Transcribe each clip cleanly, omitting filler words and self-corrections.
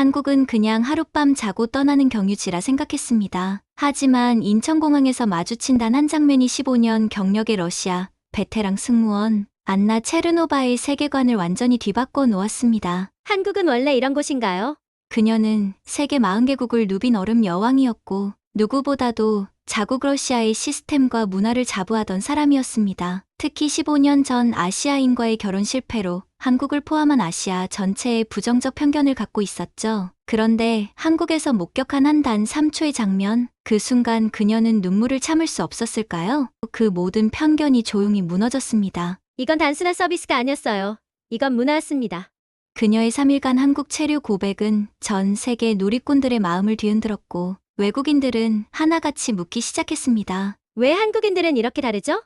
한국은 그냥 하룻밤 자고 떠나는 경유지라 생각했습니다. 하지만 인천공항에서 마주친 단 한 장면이 15년 경력의 러시아 베테랑 승무원 안나 체르노바의 세계관을 완전히 뒤바꿔 놓았습니다. 한국은 원래 이런 곳인가요? 그녀는 세계 40개국을 누빈 얼음 여왕이었고 누구보다도 자국 러시아의 시스템과 문화를 자부하던 사람이었습니다. 특히 15년 전 아시아인과의 결혼 실패로 한국을 포함한 아시아 전체에 부정적 편견을 갖고 있었죠. 그런데 한국에서 목격한 한 단 3초의 장면, 그 순간 그녀는 눈물을 참을 수 없었을까요? 그 모든 편견이 조용히 무너졌습니다. 이건 단순한 서비스가 아니었어요. 이건 문화였습니다. 그녀의 3일간 한국 체류 고백은 전 세계 누리꾼들의 마음을 뒤흔들었고 외국인들은 하나같이 묻기 시작했습니다. 왜 한국인들은 이렇게 다르죠?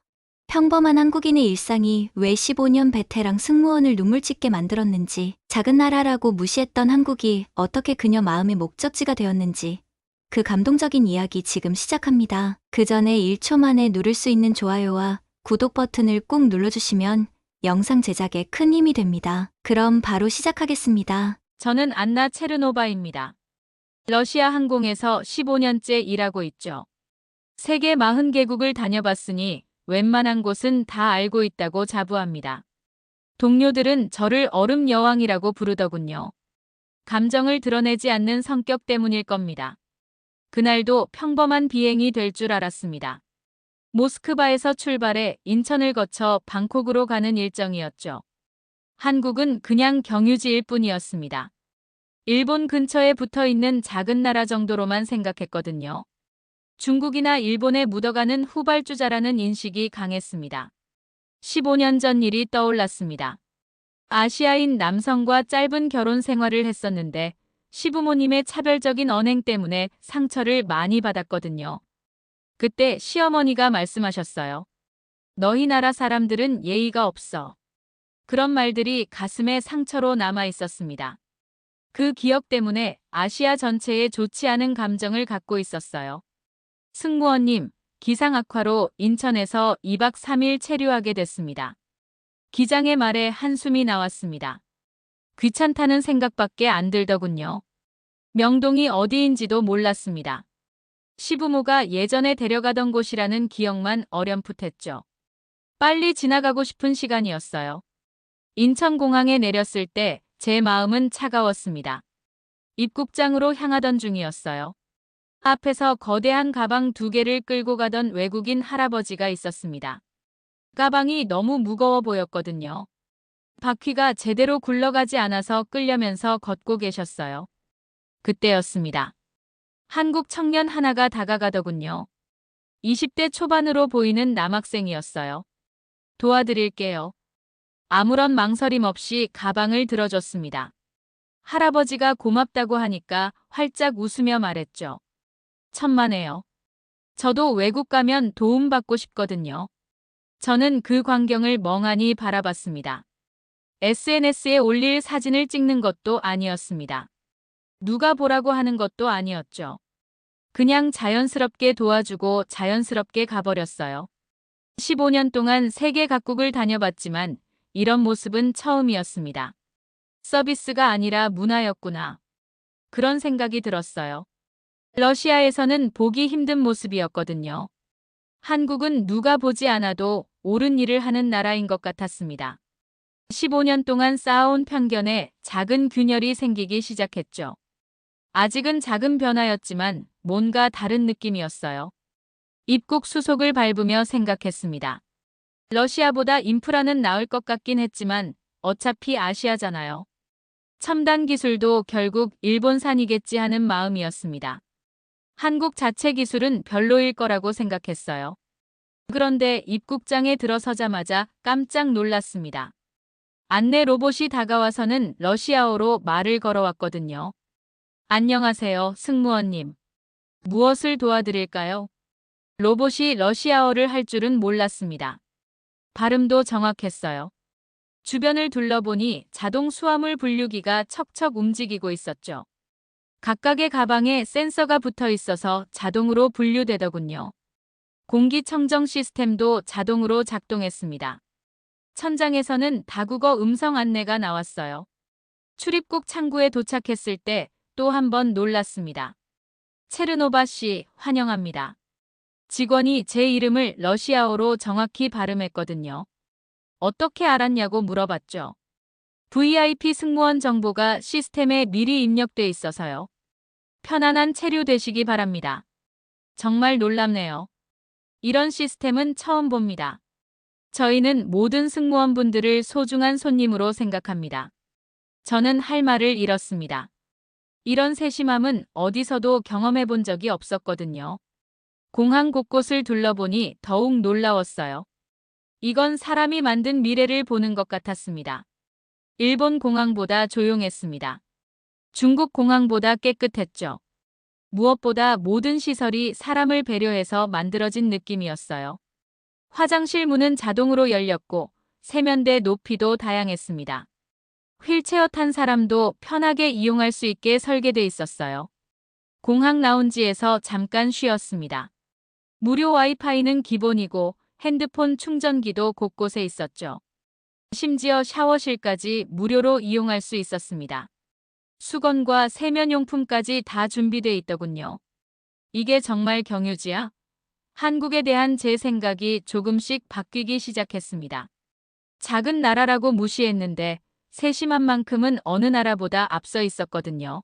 평범한 한국인의 일상이 왜 15년 베테랑 승무원을 눈물짓게 만들었는지, 작은 나라라고 무시했던 한국이 어떻게 그녀 마음의 목적지가 되었는지, 그 감동적인 이야기 지금 시작합니다. 그 전에 1초 만에 누를 수 있는 좋아요와 구독 버튼을 꾹 눌러주시면 영상 제작에 큰 힘이 됩니다. 그럼 바로 시작하겠습니다. 저는 안나 체르노바입니다. 러시아 항공에서 15년째 일하고 있죠. 세계 40개국을 다녀봤으니 웬만한 곳은 다 알고 있다고 자부합니다. 동료들은 저를 얼음 여왕이라고 부르더군요. 감정을 드러내지 않는 성격 때문일 겁니다. 그날도 평범한 비행이 될 줄 알았습니다. 모스크바에서 출발해 인천을 거쳐 방콕으로 가는 일정이었죠. 한국은 그냥 경유지일 뿐이었습니다. 일본 근처에 붙어 있는 작은 나라 정도로만 생각했거든요. 중국이나 일본에 묻어가는 후발주자라는 인식이 강했습니다. 15년 전 일이 떠올랐습니다. 아시아인 남성과 짧은 결혼 생활을 했었는데 시부모님의 차별적인 언행 때문에 상처를 많이 받았거든요. 그때 시어머니가 말씀하셨어요. 너희 나라 사람들은 예의가 없어. 그런 말들이 가슴에 상처로 남아 있었습니다. 그 기억 때문에 아시아 전체에 좋지 않은 감정을 갖고 있었어요. 승무원님, 기상 악화로 인천에서 2박 3일 체류하게 됐습니다. 기장의 말에 한숨이 나왔습니다. 귀찮다는 생각밖에 안 들더군요. 명동이 어디인지도 몰랐습니다. 시부모가 예전에 데려가던 곳이라는 기억만 어렴풋했죠. 빨리 지나가고 싶은 시간이었어요. 인천공항에 내렸을 때 제 마음은 차가웠습니다. 입국장으로 향하던 중이었어요. 앞에서 거대한 가방 2개를 끌고 가던 외국인 할아버지가 있었습니다. 가방이 너무 무거워 보였거든요. 바퀴가 제대로 굴러가지 않아서 끌려면서 걷고 계셨어요. 그때였습니다. 한국 청년 하나가 다가가더군요. 20대 초반으로 보이는 남학생이었어요. 도와드릴게요. 아무런 망설임 없이 가방을 들어줬습니다. 할아버지가 고맙다고 하니까 활짝 웃으며 말했죠. 천만에요. 저도 외국 가면 도움받고 싶거든요. 저는 그 광경을 멍하니 바라봤습니다. SNS에 올릴 사진을 찍는 것도 아니었습니다. 누가 보라고 하는 것도 아니었죠. 그냥 자연스럽게 도와주고 자연스럽게 가버렸어요. 15년 동안 세계 각국을 다녀봤지만 이런 모습은 처음이었습니다. 서비스가 아니라 문화였구나. 그런 생각이 들었어요. 러시아에서는 보기 힘든 모습이었거든요. 한국은 누가 보지 않아도 옳은 일을 하는 나라인 것 같았습니다. 15년 동안 쌓아온 편견에 작은 균열이 생기기 시작했죠. 아직은 작은 변화였지만 뭔가 다른 느낌이었어요. 입국 수속을 밟으며 생각했습니다. 러시아보다 인프라는 나을 것 같긴 했지만 어차피 아시아잖아요. 첨단 기술도 결국 일본산이겠지 하는 마음이었습니다. 한국 자체 기술은 별로일 거라고 생각했어요. 그런데 입국장에 들어서자마자 깜짝 놀랐습니다. 안내 로봇이 다가와서는 러시아어로 말을 걸어왔거든요. 안녕하세요, 승무원님. 무엇을 도와드릴까요? 로봇이 러시아어를 할 줄은 몰랐습니다. 발음도 정확했어요. 주변을 둘러보니 자동 수화물 분류기가 척척 움직이고 있었죠. 각각의 가방에 센서가 붙어 있어서 자동으로 분류되더군요. 공기청정 시스템도 자동으로 작동했습니다. 천장에서는 다국어 음성 안내가 나왔어요. 출입국 창구에 도착했을 때 또 한 번 놀랐습니다. 체르노바 씨, 환영합니다. 직원이 제 이름을 러시아어로 정확히 발음했거든요. 어떻게 알았냐고 물어봤죠. VIP 승무원 정보가 시스템에 미리 입력돼 있어서요. 편안한 체류 되시기 바랍니다. 정말 놀랍네요. 이런 시스템은 처음 봅니다. 저희는 모든 승무원분들을 소중한 손님으로 생각합니다. 저는 할 말을 잃었습니다. 이런 세심함은 어디서도 경험해 본 적이 없었거든요. 공항 곳곳을 둘러보니 더욱 놀라웠어요. 이건 사람이 만든 미래를 보는 것 같았습니다. 일본 공항보다 조용했습니다. 중국 공항보다 깨끗했죠. 무엇보다 모든 시설이 사람을 배려해서 만들어진 느낌이었어요. 화장실 문은 자동으로 열렸고 세면대 높이도 다양했습니다. 휠체어 탄 사람도 편하게 이용할 수 있게 설계돼 있었어요. 공항 라운지에서 잠깐 쉬었습니다. 무료 와이파이는 기본이고 핸드폰 충전기도 곳곳에 있었죠. 심지어 샤워실까지 무료로 이용할 수 있었습니다. 수건과 세면용품까지 다 준비돼 있더군요. 이게 정말 경유지야? 한국에 대한 제 생각이 조금씩 바뀌기 시작했습니다. 작은 나라라고 무시했는데 세심한 만큼은 어느 나라보다 앞서 있었거든요.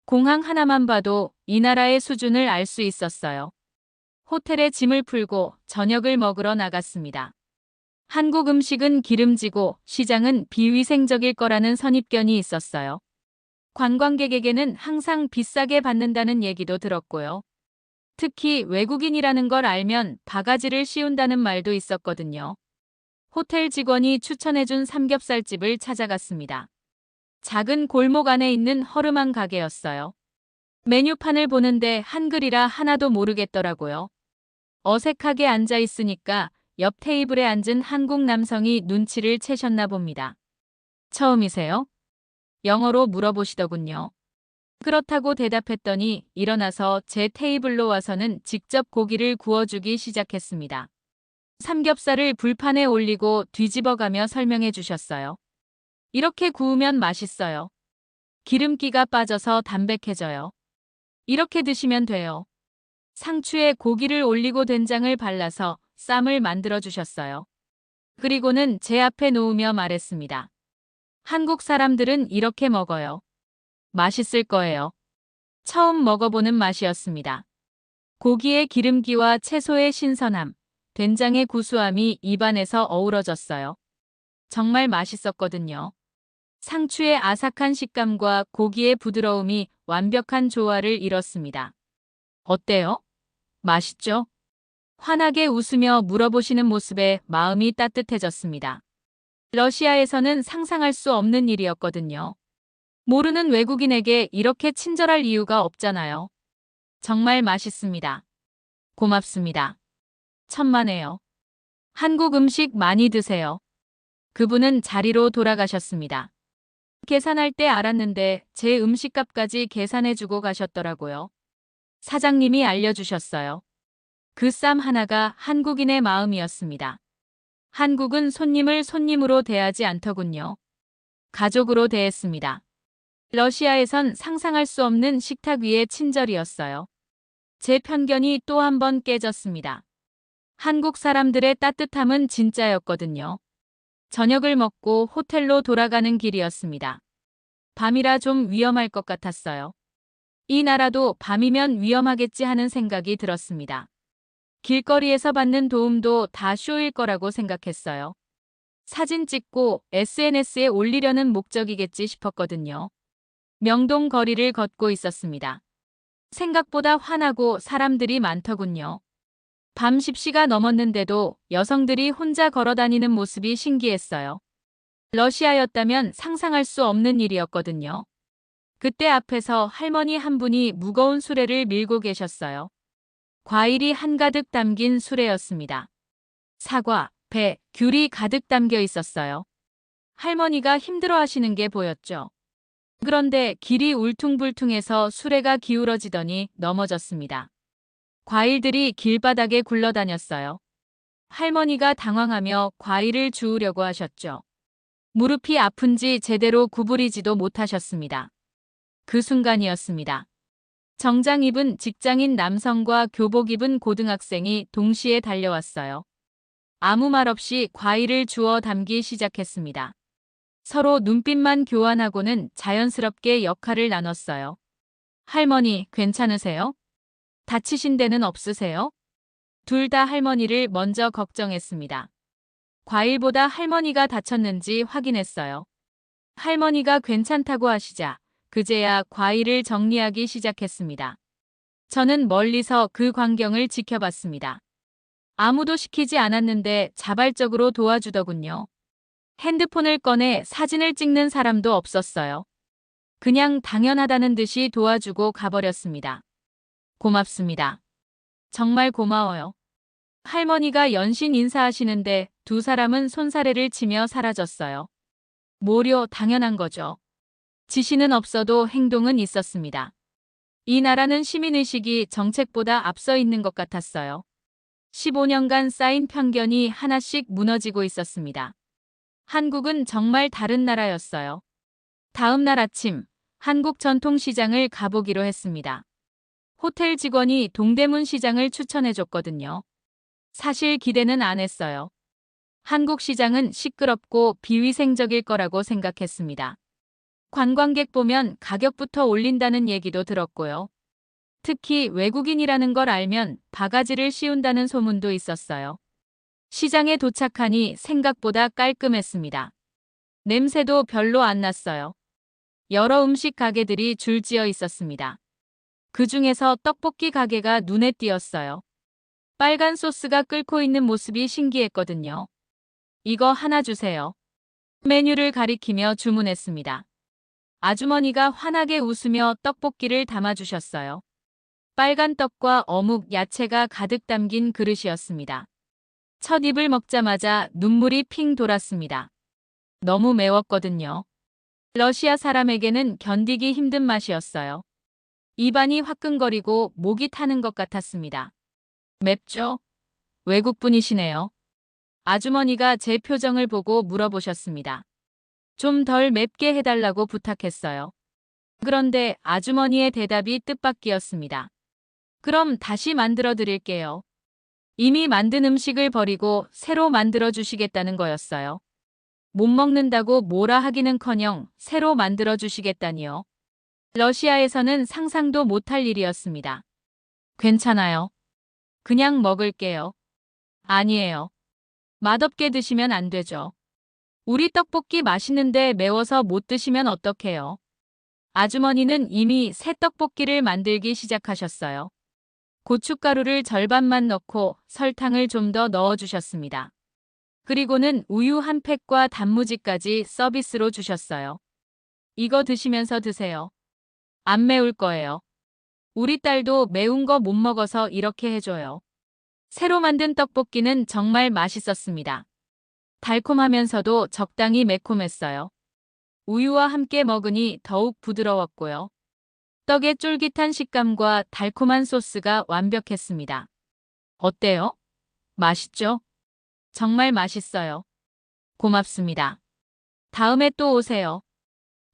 공항 하나만 봐도 이 나라의 수준을 알 수 있었어요. 호텔에 짐을 풀고 저녁을 먹으러 나갔습니다. 한국 음식은 기름지고 시장은 비위생적일 거라는 선입견이 있었어요. 관광객에게는 항상 비싸게 받는다는 얘기도 들었고요. 특히 외국인이라는 걸 알면 바가지를 씌운다는 말도 있었거든요. 호텔 직원이 추천해준 삼겹살집을 찾아갔습니다. 작은 골목 안에 있는 허름한 가게였어요. 메뉴판을 보는데 한글이라 하나도 모르겠더라고요. 어색하게 앉아 있으니까 옆 테이블에 앉은 한국 남성이 눈치를 채셨나 봅니다. 처음이세요? 영어로 물어보시더군요. 그렇다고 대답했더니 일어나서 제 테이블로 와서는 직접 고기를 구워주기 시작했습니다. 삼겹살을 불판에 올리고 뒤집어가며 설명해 주셨어요. 이렇게 구우면 맛있어요. 기름기가 빠져서 담백해져요. 이렇게 드시면 돼요. 상추에 고기를 올리고 된장을 발라서 쌈을 만들어 주셨어요. 그리고는 제 앞에 놓으며 말했습니다. 한국 사람들은 이렇게 먹어요. 맛있을 거예요. 처음 먹어보는 맛이었습니다. 고기의 기름기와 채소의 신선함, 된장의 구수함이 입안에서 어우러졌어요. 정말 맛있었거든요. 상추의 아삭한 식감과 고기의 부드러움이 완벽한 조화를 이뤘습니다. 어때요? 맛있죠? 환하게 웃으며 물어보시는 모습에 마음이 따뜻해졌습니다. 러시아에서는 상상할 수 없는 일이었거든요. 모르는 외국인에게 이렇게 친절할 이유가 없잖아요. 정말 맛있습니다. 고맙습니다. 천만에요. 한국 음식 많이 드세요. 그분은 자리로 돌아가셨습니다. 계산할 때 알았는데 제 음식값까지 계산해주고 가셨더라고요. 사장님이 알려주셨어요. 그 쌈 하나가 한국인의 마음이었습니다. 한국은 손님을 손님으로 대하지 않더군요. 가족으로 대했습니다. 러시아에선 상상할 수 없는 식탁 위의 친절이었어요. 제 편견이 또 한 번 깨졌습니다. 한국 사람들의 따뜻함은 진짜였거든요. 저녁을 먹고 호텔로 돌아가는 길이었습니다. 밤이라 좀 위험할 것 같았어요. 이 나라도 밤이면 위험하겠지 하는 생각이 들었습니다. 길거리에서 받는 도움도 다 쇼일 거라고 생각했어요. 사진 찍고 SNS에 올리려는 목적이겠지 싶었거든요. 명동 거리를 걷고 있었습니다. 생각보다 환하고 사람들이 많더군요. 밤 10시가 넘었는데도 여성들이 혼자 걸어 다니는 모습이 신기했어요. 러시아였다면 상상할 수 없는 일이었거든요. 그때 앞에서 할머니 한 분이 무거운 수레를 밀고 계셨어요. 과일이 한가득 담긴 수레였습니다. 사과, 배, 귤이 가득 담겨 있었어요. 할머니가 힘들어하시는 게 보였죠. 그런데 길이 울퉁불퉁해서 수레가 기울어지더니 넘어졌습니다. 과일들이 길바닥에 굴러다녔어요. 할머니가 당황하며 과일을 주우려고 하셨죠. 무릎이 아픈지 제대로 구부리지도 못하셨습니다. 그 순간이었습니다. 정장 입은 직장인 남성과 교복 입은 고등학생이 동시에 달려왔어요. 아무 말 없이 과일을 주워 담기 시작했습니다. 서로 눈빛만 교환하고는 자연스럽게 역할을 나눴어요. 할머니, 괜찮으세요? 다치신 데는 없으세요? 둘 다 할머니를 먼저 걱정했습니다. 과일보다 할머니가 다쳤는지 확인했어요. 할머니가 괜찮다고 하시자 그제야 과일을 정리하기 시작했습니다. 저는 멀리서 그 광경을 지켜봤습니다. 아무도 시키지 않았는데 자발적으로 도와주더군요. 핸드폰을 꺼내 사진을 찍는 사람도 없었어요. 그냥 당연하다는 듯이 도와주고 가버렸습니다. 고맙습니다. 정말 고마워요. 할머니가 연신 인사하시는데 두 사람은 손사래를 치며 사라졌어요. 모료 당연한 거죠. 지시는 없어도 행동은 있었습니다. 이 나라는 시민의식이 정책보다 앞서 있는 것 같았어요. 15년간 쌓인 편견이 하나씩 무너지고 있었습니다. 한국은 정말 다른 나라였어요. 다음 날 아침, 한국 전통시장을 가보기로 했습니다. 호텔 직원이 동대문 시장을 추천해줬거든요. 사실 기대는 안 했어요. 한국 시장은 시끄럽고 비위생적일 거라고 생각했습니다. 관광객 보면 가격부터 올린다는 얘기도 들었고요. 특히 외국인이라는 걸 알면 바가지를 씌운다는 소문도 있었어요. 시장에 도착하니 생각보다 깔끔했습니다. 냄새도 별로 안 났어요. 여러 음식 가게들이 줄지어 있었습니다. 그 중에서 떡볶이 가게가 눈에 띄었어요. 빨간 소스가 끓고 있는 모습이 신기했거든요. 이거 하나 주세요. 메뉴를 가리키며 주문했습니다. 아주머니가 환하게 웃으며 떡볶이를 담아주셨어요. 빨간 떡과 어묵, 야채가 가득 담긴 그릇이었습니다. 첫 입을 먹자마자 눈물이 핑 돌았습니다. 너무 매웠거든요. 러시아 사람에게는 견디기 힘든 맛이었어요. 입안이 화끈거리고 목이 타는 것 같았습니다. 맵죠? 외국분이시네요. 아주머니가 제 표정을 보고 물어보셨습니다. 좀 덜 맵게 해달라고 부탁했어요. 그런데 아주머니의 대답이 뜻밖이었습니다. 그럼 다시 만들어 드릴게요. 이미 만든 음식을 버리고 새로 만들어 주시겠다는 거였어요. 못 먹는다고 뭐라 하기는커녕 새로 만들어 주시겠다니요. 러시아에서는 상상도 못할 일이었습니다. 괜찮아요. 그냥 먹을게요. 아니에요. 맛없게 드시면 안 되죠. 우리 떡볶이 맛있는데 매워서 못 드시면 어떡해요. 아주머니는 이미 새 떡볶이를 만들기 시작하셨어요. 고춧가루를 절반만 넣고 설탕을 좀 더 넣어주셨습니다. 그리고는 우유 한 팩과 단무지까지 서비스로 주셨어요. 이거 드시면서 드세요. 안 매울 거예요. 우리 딸도 매운 거 못 먹어서 이렇게 해줘요. 새로 만든 떡볶이는 정말 맛있었습니다. 달콤하면서도 적당히 매콤했어요. 우유와 함께 먹으니 더욱 부드러웠고요. 떡의 쫄깃한 식감과 달콤한 소스가 완벽했습니다. 어때요? 맛있죠? 정말 맛있어요. 고맙습니다. 다음에 또 오세요.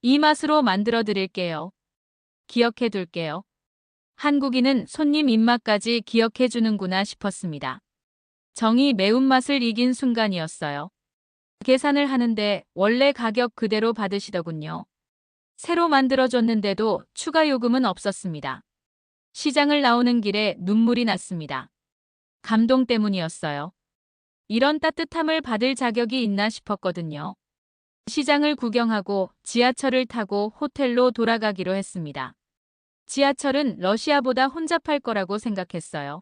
이 맛으로 만들어 드릴게요. 기억해 둘게요. 한국인은 손님 입맛까지 기억해 주는구나 싶었습니다. 정이 매운맛을 이긴 순간이었어요. 계산을 하는데 원래 가격 그대로 받으시더군요. 새로 만들어줬는데도 추가 요금은 없었습니다. 시장을 나오는 길에 눈물이 났습니다. 감동 때문이었어요. 이런 따뜻함을 받을 자격이 있나 싶었거든요. 시장을 구경하고 지하철을 타고 호텔로 돌아가기로 했습니다. 지하철은 러시아보다 혼잡할 거라고 생각했어요.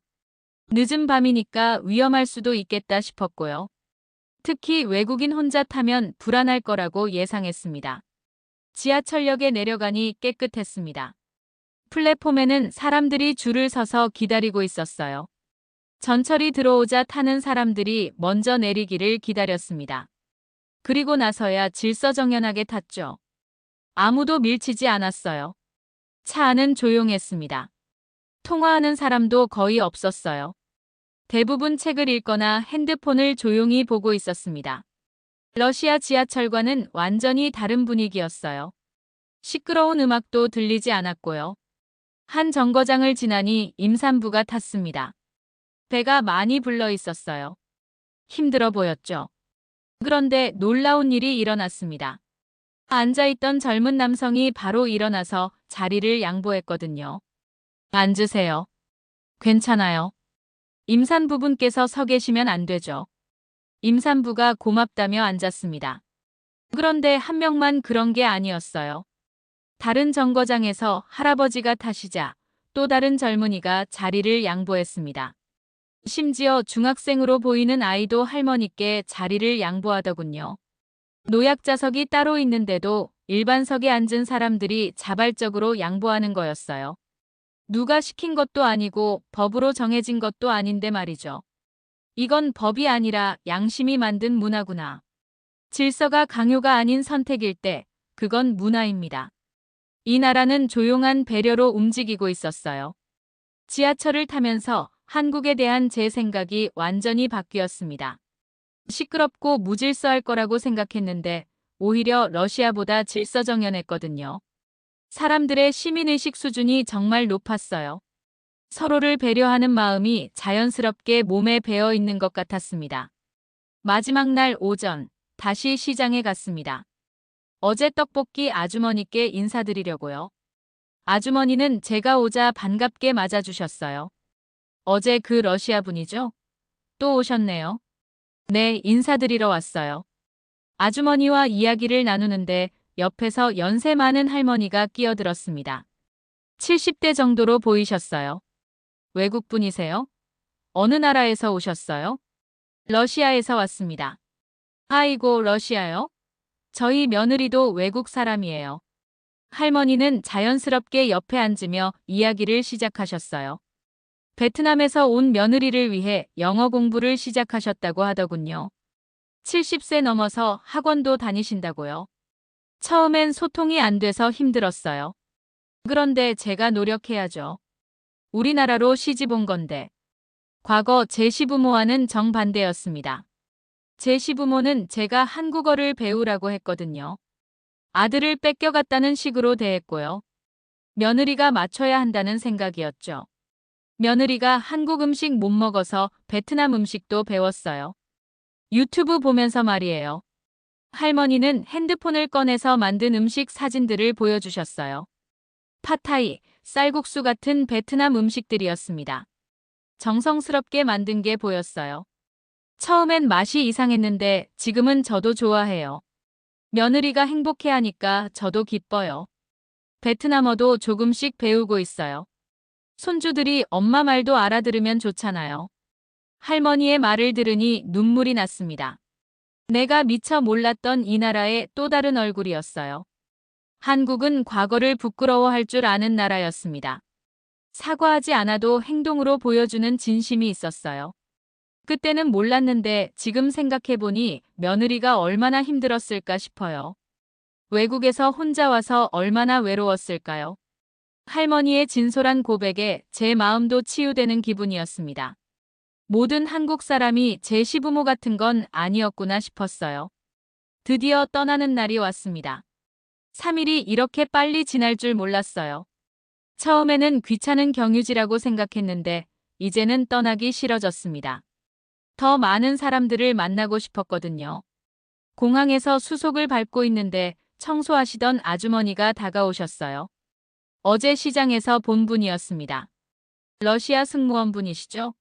늦은 밤이니까 위험할 수도 있겠다 싶었고요. 특히 외국인 혼자 타면 불안할 거라고 예상했습니다. 지하철역에 내려가니 깨끗했습니다. 플랫폼에는 사람들이 줄을 서서 기다리고 있었어요. 전철이 들어오자 타는 사람들이 먼저 내리기를 기다렸습니다. 그리고 나서야 질서정연하게 탔죠. 아무도 밀치지 않았어요. 차 안은 조용했습니다. 통화하는 사람도 거의 없었어요. 대부분 책을 읽거나 핸드폰을 조용히 보고 있었습니다. 러시아 지하철과는 완전히 다른 분위기였어요. 시끄러운 음악도 들리지 않았고요. 한 정거장을 지나니 임산부가 탔습니다. 배가 많이 불러 있었어요. 힘들어 보였죠. 그런데 놀라운 일이 일어났습니다. 앉아있던 젊은 남성이 바로 일어나서 자리를 양보했거든요. 앉으세요. 괜찮아요. 임산부분께서 서 계시면 안 되죠. 임산부가 고맙다며 앉았습니다. 그런데 한 명만 그런 게 아니었어요. 다른 정거장에서 할아버지가 타시자 또 다른 젊은이가 자리를 양보했습니다. 심지어 중학생으로 보이는 아이도 할머니께 자리를 양보하더군요. 노약자석이 따로 있는데도 일반석에 앉은 사람들이 자발적으로 양보하는 거였어요. 누가 시킨 것도 아니고 법으로 정해진 것도 아닌데 말이죠. 이건 법이 아니라 양심이 만든 문화구나. 질서가 강요가 아닌 선택일 때 그건 문화입니다. 이 나라는 조용한 배려로 움직이고 있었어요. 지하철을 타면서 한국에 대한 제 생각이 완전히 바뀌었습니다. 시끄럽고 무질서할 거라고 생각했는데 오히려 러시아보다 질서정연했거든요. 사람들의 시민의식 수준이 정말 높았어요. 서로를 배려하는 마음이 자연스럽게 몸에 배어 있는 것 같았습니다. 마지막 날 오전, 다시 시장에 갔습니다. 어제 떡볶이 아주머니께 인사드리려고요. 아주머니는 제가 오자 반갑게 맞아주셨어요. 어제 그 러시아 분이죠? 또 오셨네요. 네, 인사드리러 왔어요. 아주머니와 이야기를 나누는데 옆에서 연세 많은 할머니가 끼어들었습니다. 70대 정도로 보이셨어요. 외국 분이세요? 어느 나라에서 오셨어요? 러시아에서 왔습니다. 아이고, 러시아요? 저희 며느리도 외국 사람이에요. 할머니는 자연스럽게 옆에 앉으며 이야기를 시작하셨어요. 베트남에서 온 며느리를 위해 영어 공부를 시작하셨다고 하더군요. 70세 넘어서 학원도 다니신다고요. 처음엔 소통이 안 돼서 힘들었어요. 그런데 제가 노력해야죠. 우리나라로 시집 온 건데. 과거 제 시부모와는 정반대였습니다. 제 시부모는 제가 한국어를 배우라고 했거든요. 아들을 뺏겨갔다는 식으로 대했고요. 며느리가 맞춰야 한다는 생각이었죠. 며느리가 한국 음식 못 먹어서 베트남 음식도 배웠어요. 유튜브 보면서 말이에요. 할머니는 핸드폰을 꺼내서 만든 음식 사진들을 보여주셨어요. 팟타이, 쌀국수 같은 베트남 음식들이었습니다. 정성스럽게 만든 게 보였어요. 처음엔 맛이 이상했는데 지금은 저도 좋아해요. 며느리가 행복해하니까 저도 기뻐요. 베트남어도 조금씩 배우고 있어요. 손주들이 엄마 말도 알아들으면 좋잖아요. 할머니의 말을 들으니 눈물이 났습니다. 내가 미처 몰랐던 이 나라의 또 다른 얼굴이었어요. 한국은 과거를 부끄러워할 줄 아는 나라였습니다. 사과하지 않아도 행동으로 보여주는 진심이 있었어요. 그때는 몰랐는데 지금 생각해보니 며느리가 얼마나 힘들었을까 싶어요. 외국에서 혼자 와서 얼마나 외로웠을까요? 할머니의 진솔한 고백에 제 마음도 치유되는 기분이었습니다. 모든 한국 사람이 제 시부모 같은 건 아니었구나 싶었어요. 드디어 떠나는 날이 왔습니다. 3일이 이렇게 빨리 지날 줄 몰랐어요. 처음에는 귀찮은 경유지라고 생각했는데 이제는 떠나기 싫어졌습니다. 더 많은 사람들을 만나고 싶었거든요. 공항에서 수속을 밟고 있는데 청소하시던 아주머니가 다가오셨어요. 어제 시장에서 본 분이었습니다. 러시아 승무원 분이시죠?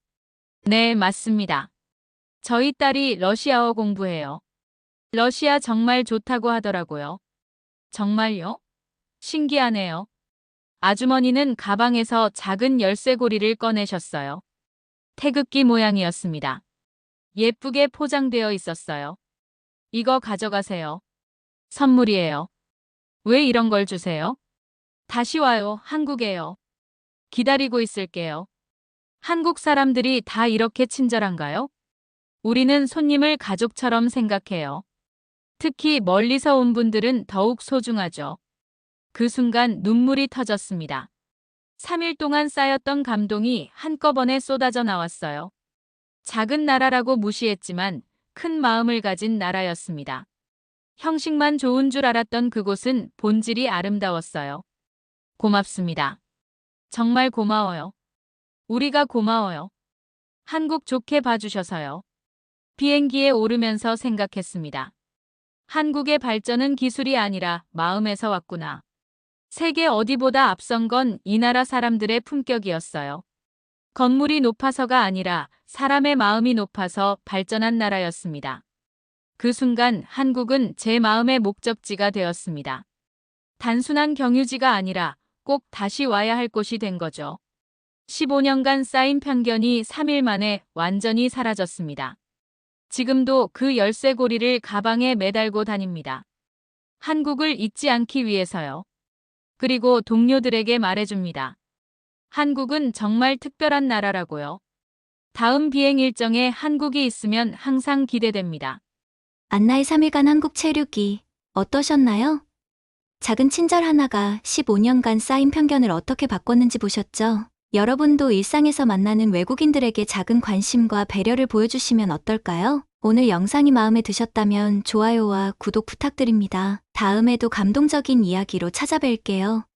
네, 맞습니다. 저희 딸이 러시아어 공부해요. 러시아 정말 좋다고 하더라고요. 정말요? 신기하네요. 아주머니는 가방에서 작은 열쇠고리를 꺼내셨어요. 태극기 모양이었습니다. 예쁘게 포장되어 있었어요. 이거 가져가세요. 선물이에요. 왜 이런 걸 주세요? 다시 와요, 한국에요. 기다리고 있을게요. 한국 사람들이 다 이렇게 친절한가요? 우리는 손님을 가족처럼 생각해요. 특히 멀리서 온 분들은 더욱 소중하죠. 그 순간 눈물이 터졌습니다. 3일 동안 쌓였던 감동이 한꺼번에 쏟아져 나왔어요. 작은 나라라고 무시했지만 큰 마음을 가진 나라였습니다. 형식만 좋은 줄 알았던 그곳은 본질이 아름다웠어요. 고맙습니다. 정말 고마워요. 우리가 고마워요. 한국 좋게 봐주셔서요. 비행기에 오르면서 생각했습니다. 한국의 발전은 기술이 아니라 마음에서 왔구나. 세계 어디보다 앞선 건 이 나라 사람들의 품격이었어요. 건물이 높아서가 아니라 사람의 마음이 높아서 발전한 나라였습니다. 그 순간 한국은 제 마음의 목적지가 되었습니다. 단순한 경유지가 아니라 꼭 다시 와야 할 곳이 된 거죠. 15년간 쌓인 편견이 3일 만에 완전히 사라졌습니다. 지금도 그 열쇠고리를 가방에 매달고 다닙니다. 한국을 잊지 않기 위해서요. 그리고 동료들에게 말해줍니다. 한국은 정말 특별한 나라라고요. 다음 비행 일정에 한국이 있으면 항상 기대됩니다. 안나의 3일간 한국 체류기 어떠셨나요? 작은 친절 하나가 15년간 쌓인 편견을 어떻게 바꿨는지 보셨죠? 여러분도 일상에서 만나는 외국인들에게 작은 관심과 배려를 보여주시면 어떨까요? 오늘 영상이 마음에 드셨다면 좋아요와 구독 부탁드립니다. 다음에도 감동적인 이야기로 찾아뵐게요.